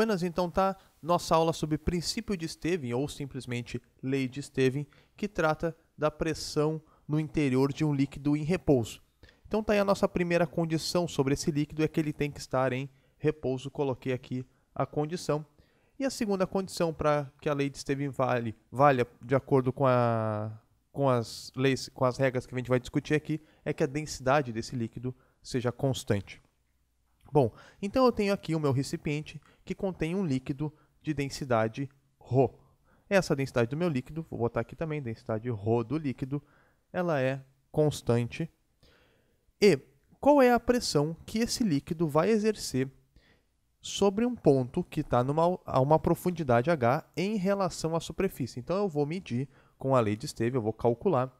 Buenas, então tá nossa aula sobre princípio de Stevin, ou simplesmente lei de Stevin, que trata da pressão no interior de um líquido em repouso. Então tá aí a nossa primeira condição sobre esse líquido, é que ele tem que estar em repouso. Coloquei aqui a condição. E a segunda condição para que a lei de Stevin valha de acordo com as regras que a gente vai discutir aqui, é que a densidade desse líquido seja constante. Bom, então eu tenho aqui o meu recipiente que contém um líquido de densidade ρ. Essa densidade do meu líquido, vou botar aqui também, densidade ρ do líquido, ela é constante. E qual é a pressão que esse líquido vai exercer sobre um ponto que está a uma profundidade h em relação à superfície? Então eu vou medir com a lei de Stevin, eu vou calcular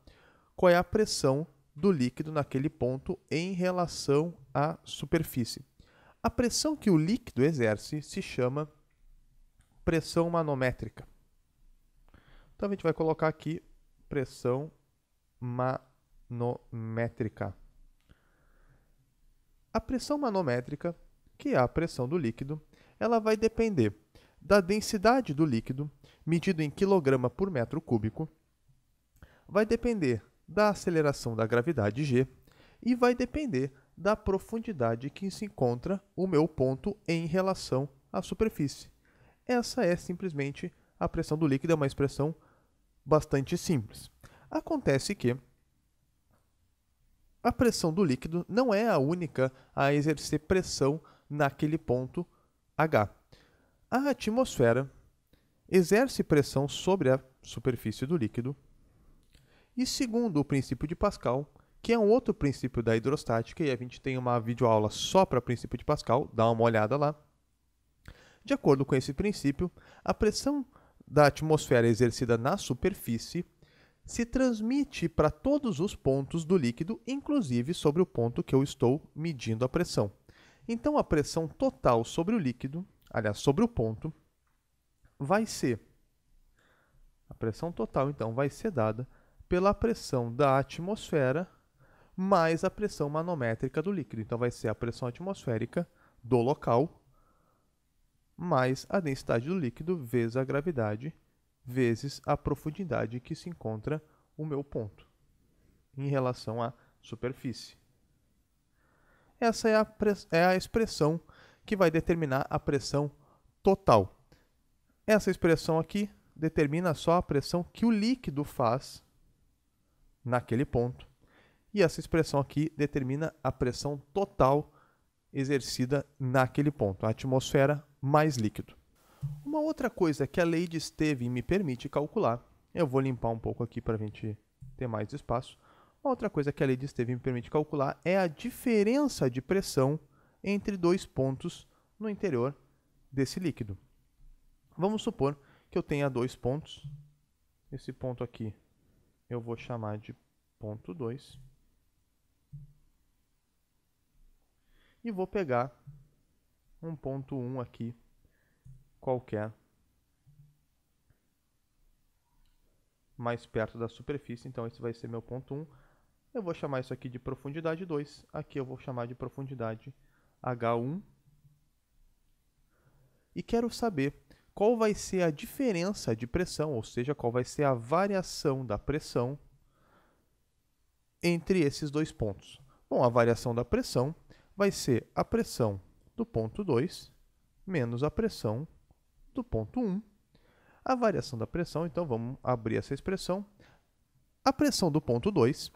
qual é a pressão do líquido naquele ponto em relação à superfície. A pressão que o líquido exerce se chama pressão manométrica. Então a gente vai colocar aqui pressão manométrica. A pressão manométrica, que é a pressão do líquido, ela vai depender da densidade do líquido, medido em quilograma por metro cúbico, vai depender da aceleração da gravidade g e vai depender da profundidade que se encontra o meu ponto em relação à superfície. Essa é simplesmente a pressão do líquido, é uma expressão bastante simples. Acontece que a pressão do líquido não é a única a exercer pressão naquele ponto H. A atmosfera exerce pressão sobre a superfície do líquido e, segundo o princípio de Pascal, que é um outro princípio da hidrostática, e a gente tem uma videoaula só para o princípio de Pascal, dá uma olhada lá. De acordo com esse princípio, a pressão da atmosfera exercida na superfície se transmite para todos os pontos do líquido, inclusive sobre o ponto que eu estou medindo a pressão. Então, a pressão total sobre o líquido, aliás, sobre o ponto, vai ser... A pressão total, então, vai ser dada pela pressão da atmosfera mais a pressão manométrica do líquido. Então, vai ser a pressão atmosférica do local mais a densidade do líquido vezes a gravidade vezes a profundidade que se encontra o meu ponto em relação à superfície. Essa é a expressão que vai determinar a pressão total. Essa expressão aqui determina só a pressão que o líquido faz naquele ponto. E essa expressão aqui determina a pressão total exercida naquele ponto, a atmosfera mais líquido. Uma outra coisa que a lei de Stevin me permite calcular, eu vou limpar um pouco aqui para a gente ter mais espaço. Uma outra coisa que a lei de Stevin me permite calcular é a diferença de pressão entre dois pontos no interior desse líquido. Vamos supor que eu tenha dois pontos. Esse ponto aqui eu vou chamar de ponto 2. E vou pegar um ponto 1 aqui, qualquer, mais perto da superfície. Então, esse vai ser meu ponto 1. Eu vou chamar isso aqui de profundidade 2. Aqui eu vou chamar de profundidade H1. E quero saber qual vai ser a diferença de pressão, ou seja, qual vai ser a variação da pressão entre esses dois pontos. Bom, a variação da pressão vai ser a pressão do ponto 2 menos a pressão do ponto 1. A variação da pressão, então vamos abrir essa expressão. A pressão do ponto 2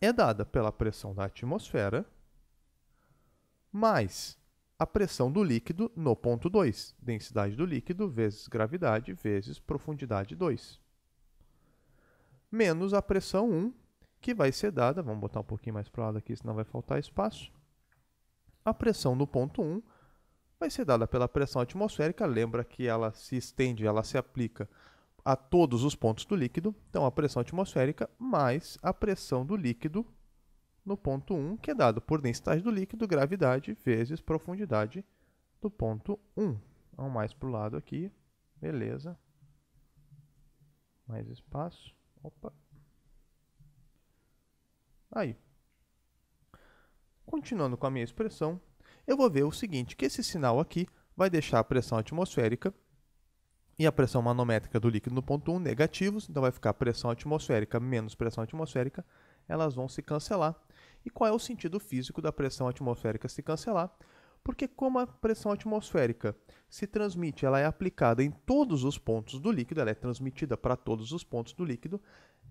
é dada pela pressão da atmosfera mais a pressão do líquido no ponto 2. Densidade do líquido vezes gravidade vezes profundidade 2. Menos a pressão 1, que vai ser dada, vamos botar um pouquinho mais para o lado aqui, senão vai faltar espaço. A pressão no ponto 1 vai ser dada pela pressão atmosférica. Lembra que ela se estende, ela se aplica a todos os pontos do líquido. Então, a pressão atmosférica mais a pressão do líquido no ponto 1, que é dado por densidade do líquido, gravidade, vezes profundidade do ponto 1. Vamos mais para o lado aqui. Beleza. Mais espaço. Opa. Aí. Continuando com a minha expressão, eu vou ver o seguinte, que esse sinal aqui vai deixar a pressão atmosférica e a pressão manométrica do líquido no ponto 1 negativos, então vai ficar pressão atmosférica menos pressão atmosférica, elas vão se cancelar. E qual é o sentido físico da pressão atmosférica se cancelar? Porque como a pressão atmosférica se transmite, ela é aplicada em todos os pontos do líquido, ela é transmitida para todos os pontos do líquido,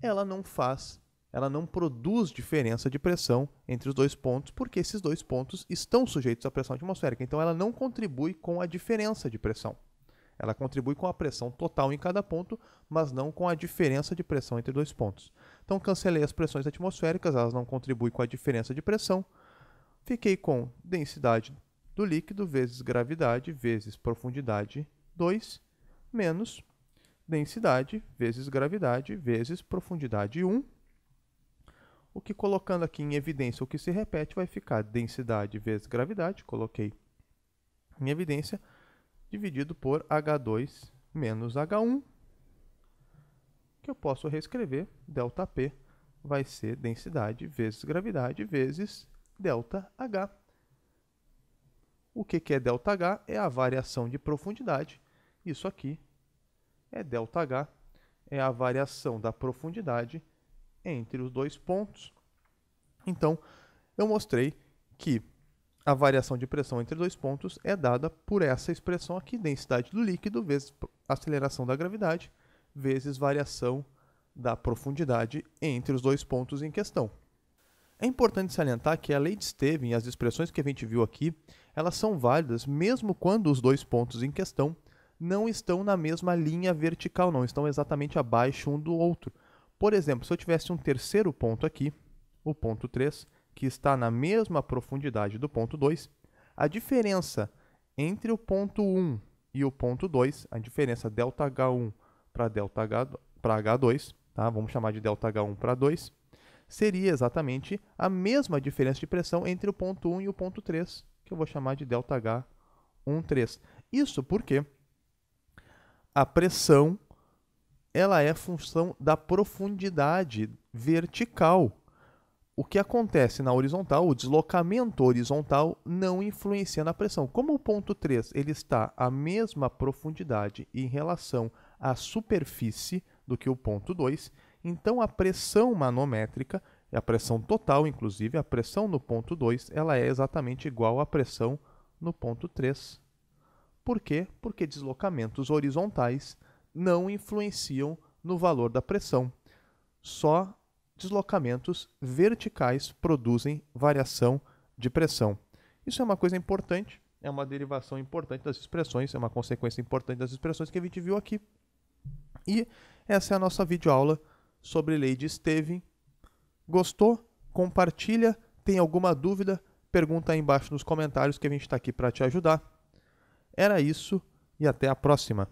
ela não produz diferença de pressão entre os dois pontos, porque esses dois pontos estão sujeitos à pressão atmosférica. Então ela não contribui com a diferença de pressão. Ela contribui com a pressão total em cada ponto, mas não com a diferença de pressão entre dois pontos. Então cancelei as pressões atmosféricas, elas não contribuem com a diferença de pressão. Fiquei com densidade do líquido vezes gravidade vezes profundidade 2, menos densidade vezes gravidade vezes profundidade 1. O que, colocando aqui em evidência o que se repete, vai ficar densidade vezes gravidade, coloquei em evidência, dividido por H2 menos H1, que eu posso reescrever, ΔP vai ser densidade vezes gravidade vezes ΔH. O que é ΔH? É a variação de profundidade. Isso aqui é ΔH, é a variação da profundidade entre os dois pontos. Então, eu mostrei que a variação de pressão entre dois pontos é dada por essa expressão aqui, densidade do líquido vezes aceleração da gravidade, vezes variação da profundidade entre os dois pontos em questão. É importante salientar que a lei de Stevin e as expressões que a gente viu aqui, elas são válidas mesmo quando os dois pontos em questão não estão na mesma linha vertical, não estão exatamente abaixo um do outro. Por exemplo, se eu tivesse um terceiro ponto aqui, o ponto 3, que está na mesma profundidade do ponto 2, a diferença entre o ponto 1 e o ponto 2, a diferença ΔH1 para H2, tá? Vamos chamar de ΔH1 para 2, seria exatamente a mesma diferença de pressão entre o ponto 1 e o ponto 3, que eu vou chamar de ΔH13. Isso porque a pressão ela é função da profundidade vertical. O que acontece na horizontal, o deslocamento horizontal, não influencia na pressão. Como o ponto 3 ele está à mesma profundidade em relação à superfície do que o ponto 2, então a pressão manométrica, a pressão total, inclusive, a pressão no ponto 2, ela é exatamente igual à pressão no ponto 3. Por quê? Porque deslocamentos horizontais não influenciam no valor da pressão. Só deslocamentos verticais produzem variação de pressão. Isso é uma coisa importante, é uma derivação importante das expressões, é uma consequência importante das expressões que a gente viu aqui. E essa é a nossa videoaula sobre lei de Stevin. Gostou? Compartilha. Tem alguma dúvida? Pergunta aí embaixo nos comentários que a gente está aqui para te ajudar. Era isso e até a próxima.